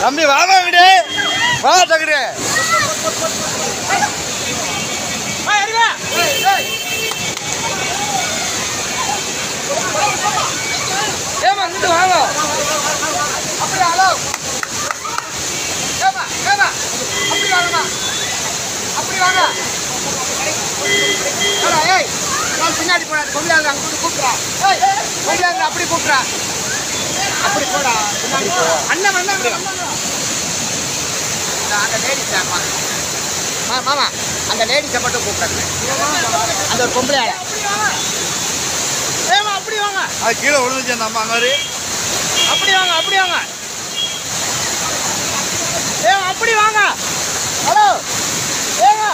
தம்பி வாமா விடு வா தகுடு ஏமா இங்கிட்டு வாங்க அப்படி ஹலோ ஏமா ஏமா அப்படி வாங்கம்மா அப்படி வாங்க ஏய் நான் பின்னாடி போடாது கொண்டாங்க அங்கே கூப்பிட்றா ஏய் கொண்டாங்க அப்படி கூப்பிட்றா அப்படி போடா அண்ணன் அண்ணன் அந்த லேடிஸ் மாமா அந்த லேடிஸை மட்டும் கூப்பிட்றாங்க அந்த ஒரு பொம்பளையால ஏமா அப்படி வாங்க அது கீழே விழுந்துச்சு அந்த அம்மா மாதிரி அப்படி வாங்க அப்படி வாங்க ஏமா அப்படி வாங்க ஹலோ ஏங்க